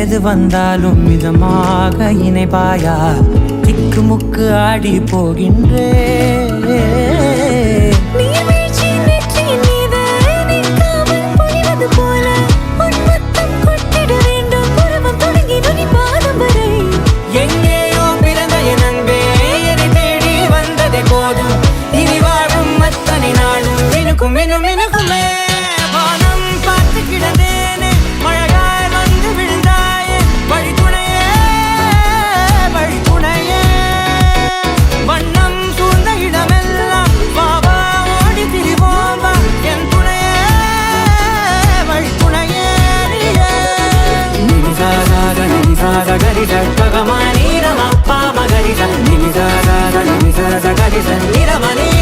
எது வந்தாலும் மிதமாக இணைப்பாயா திக்குமுக்கு ஆடி போகின்றே Gari sa, ni sa, ni sa, gari sa, ni ra ma ni.